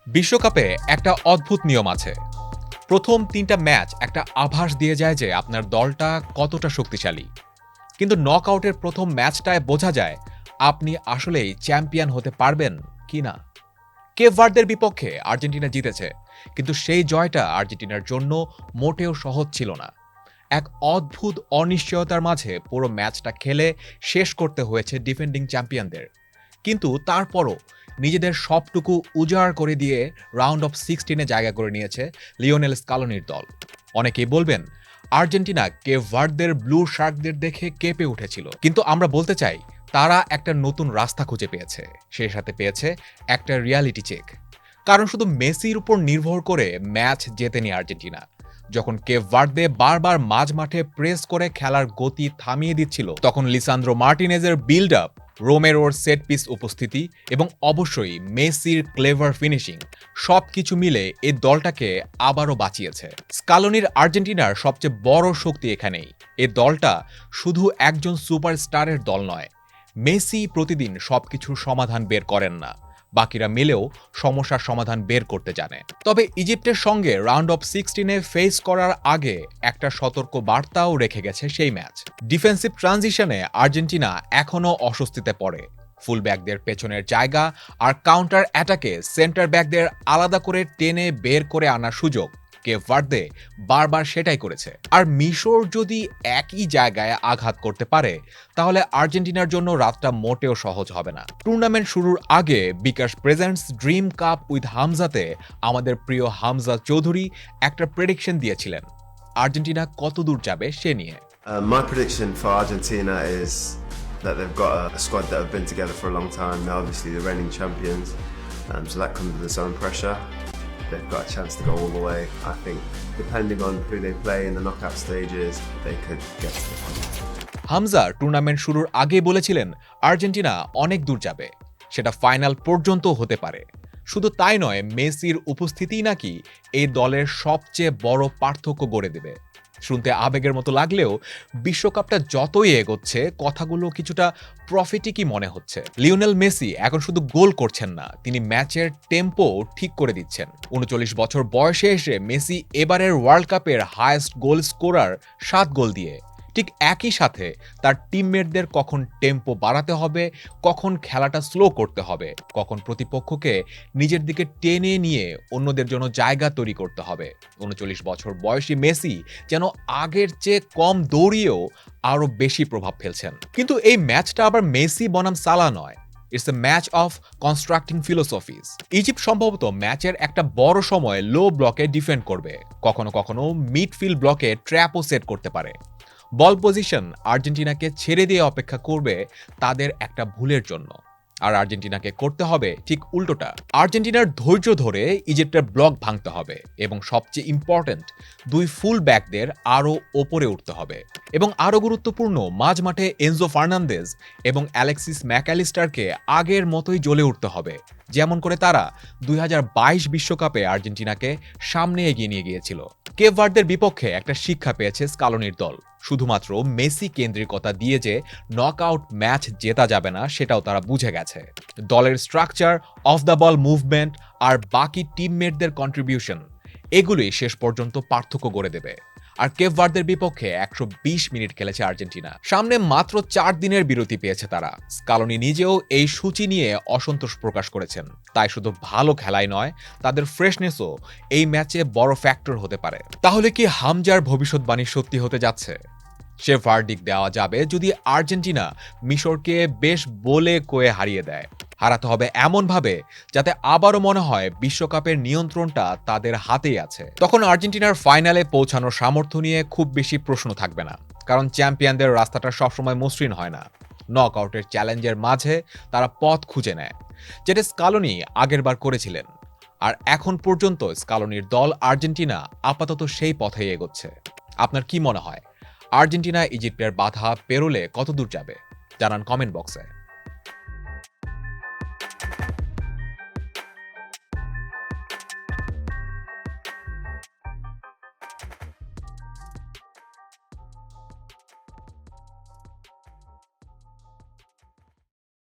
বিশ্বকাপে একটা অদ্ভুত নিয়ম আছে। প্রথম ৩টা ম্যাচ একটা আভাস দিয়ে যায় যে আপনার দলটা কতটা শক্তিশালী। কিন্তু নকআউটের প্রথম ম্যাচটায় বোঝা যায় আপনি আসলেই চ্যাম্পিয়ন হতে পারবেন কিনা। কেপ ভার্দের বিপক্ষে আর্জেন্টিনা জিতেছে, কিন্তু সেই জয়টা আর্জেন্টিনার জন্য মোটেও সহজ ছিল না। এক অদ্ভুত অনিশ্চয়তার মাঝে পুরো ম্যাচটা খেলে শেষ করতে হয়েছে ডিফেন্ডিং চ্যাম্পিয়নদের। কিন্তু তারপরও নিজেদের সবটুকু উজাড় করে দিয়ে রাউন্ড অফ 16-এ জায়গা করে নিয়েছে লিওনেল স্কালোনির দল। অনেকেই বলবেন আর্জেন্টিনা কেপ ভার্দের ব্লু শার্কদের দেখে কেঁপে উঠেছিল, কিন্তু আমরা বলতে চাই তারা একটা নতুন রাস্তা খুঁজে পেয়েছে, সেই সাথে পেয়েছে একটা রিয়ালিটি চেক। কারণ শুধু মেসির উপর নির্ভর করে ম্যাচ জেতেনি আর্জেন্টিনা। যখন কেপ ভার্দে বারবার মাঝ মাঠে প্রেস করে খেলার গতি থামিয়ে দিচ্ছিল, তখন লিসান্দ্রো মার্টিনেজের বিল্ড আপ, রোমেরোর সেট পিস উপস্থিতি এবং অবশ্যই মেসির ক্লেভার ফিনিশিং সবকিছু মিলে এই দলটাকে আবারও বাঁচিয়েছে। স্কালোনির আর্জেন্টিনার সবচেয়ে বড় শক্তি এখানেই। এই দলটা শুধু একজন সুপারস্টারের দল নয়। মেসি প্রতিদিন সবকিছুর সমাধান বের করেন না, বাকিরা মিলেও সমস্যার সমাধান বের করতে জানে। তবে ইজিপ্টের সঙ্গে রাউন্ড অফ 16-এ ফেস করার আগে একটা সতর্ক বার্তাও রেখে গেছে সেই ম্যাচ। ডিফেন্সিভ ট্রানজিশনে আর্জেন্টিনা এখনও অস্বস্তিতে পড়ে। ফুল ব্যাকদের পেছনের জায়গা আর কাউন্টার অ্যাটাকে সেন্টার ব্যাকদের আলাদা করে টেনে বের করে আনার সুযোগ কেপ ভার্দে বারবার সেটাই করেছে। আর মিশর যদি একই জায়গায় আঘাত করতে পারে, তাহলে আর্জেন্টিনার জন্য রাতটা মোটেও সহজ হবে না। টুর্নামেন্ট শুরুর আগে বিকাশ প্রেজেন্টস ড্রিম কাপ উইথ হামজাতে আমাদের প্রিয় হামজা চৌধুরী একটা প্রেডিকশন দিয়েছিলেন আর্জেন্টিনা কত দূর যাবে সে নিয়ে। My prediction for Argentina is that they've got a squad that have been together for a long time. They're obviously the reigning champions, so that comes with its own pressure. They've got a chance to go all the way. I think, depending on who they play in the knockout stages, they could get to the final. Hamza tournament শুরুর আগে বলেছিলেন Argentina অনেক দূর যাবে, সেটা final পর্যন্ত হতে পারে। শুধু তাই নয়, মেসির উপস্থিতিই নাকি এই দলের সবচেয়ে বড় পার্থক্য গড়ে দেবে। শুনতে আবেগের মতো লাগলেও বিশ্বকাপটা যতই এগোচ্ছে কথাগুলো কিছুটা প্রফিটিকই মনে হচ্ছে। লিওনেল মেসি এখন শুধু গোল করছেন না, তিনি ম্যাচের টেম্পো ঠিক করে দিচ্ছেন। ৩৯ বছর বয়সে এসে মেসি এবারের ওয়ার্ল্ড কাপের হাইয়েস্ট গোল স্কোরার ৭ গোল দিয়ে। ঠিক একই সাথে তার টিমমেটদের কখন টেম্পো বাড়াতে হবে, কখন খেলাটা স্লো করতে হবে, কখন প্রতিপক্ষকে নিজের দিকে টেনে নিয়ে অন্যদের জন্য জায়গা তৈরি করতে হবে। ৩৯ বছর বয়সী মেসি যেন আগের চেয়ে কম দৌড়িয়েও আরও বেশি প্রভাব ফেলছেন। কিন্তু এই ম্যাচটা আবার মেসি বনাম সালা নয়, it's a match of constructing philosophies. Egypt সম্ভবত ম্যাচের একটা বড় সময় লো ব্লকে ডিফেন্ড করবে, কখনো কখনো মিডফিল্ড ব্লকে ট্র্যাপও সেট করতে পারে। বল পজিশন আর্জেন্টিনাকে ছেড়ে দিয়ে অপেক্ষা করবে তাদের একটা ভুলের জন্য, আর আর্জেন্টিনাকে করতে হবে ঠিক উল্টোটা। আর্জেন্টিনার ধৈর্য ধরে ইজিপ্টের ব্লক ভাঙতে হবে এবং সবচেয়ে ইম্পর্ট্যান্ট, দুই ফুল ব্যাকদের আরও ওপরে উঠতে হবে। এবং আরও গুরুত্বপূর্ণ, মাঝ মাঠে এনজো ফার্নান্দেজ এবং অ্যালেক্সিস ম্যাকঅ্যালিস্টারকে আগের মতোই জ্বলে উঠতে হবে, যেমন করে তারা ২০২২ বিশ্বকাপে আর্জেন্টিনাকে সামনে এগিয়ে নিয়ে গিয়েছিল। কেপ ভার্দের বিপক্ষে একটা শিক্ষা পেয়েছে স্কালোনির দল। শুধুমাত্র মেসি কেন্দ্রিকতা দিয়ে যে নকআউট ম্যাচ জেতা যাবে না সেটাও তারা বুঝে গেছে। দলের structure, off the ball movement আর বাকি টিমমেটদের কন্ট্রিবিউশন, এগুলোই শেষ পর্যন্ত পার্থক্য গড়ে দেবে। আর কেপ ভার্দের বিপক্ষে ১২০ মিনিট খেলেছে আর্জেন্টিনা। সামনে মাত্র ৪ দিনের বিরতি পেয়েছে তারা। স্কালোনি নিজেও এই সূচি নিয়ে অসন্তোষ প্রকাশ করেছেন। তাই শুধু ভালো খেলাই নয়, তাদের ফ্রেশনেসও এই ম্যাচে বড় ফ্যাক্টর হতে পারে। তাহলে কি হামজার ভবিষ্যৎবাণী সত্যি হতে যাচ্ছে? সে ভার্ডিক দেওয়া যাবে যদি আর্জেন্টিনা মিশরকে বেশ বলে কয়ে হারিয়ে দেয়। হারাতে হবে এমনভাবে যাতে আবারও মনে হয় বিশ্বকাপের নিয়ন্ত্রণটা তাদের হাতেই আছে। তখন আর্জেন্টিনার ফাইনালে পৌঁছানোর সামর্থ্য নিয়ে খুব বেশি প্রশ্ন থাকবে না, কারণ চ্যাম্পিয়নদের রাস্তাটা সবসময় মসৃণ হয় না। নকআউটের চ্যালেঞ্জের মাঝে তারা পথ খুঁজে নেয়, যেটা স্কালোনি আগেরবার করেছিলেন। আর এখন পর্যন্ত স্কালোনির দল আর্জেন্টিনা আপাতত সেই পথেই এগোচ্ছে। আপনার কি মনে হয়, আর্জেন্টিনা ইজিপ্টের বাধা পেরোলে কত দূর যাবে? জানান কমেন্ট বক্সে।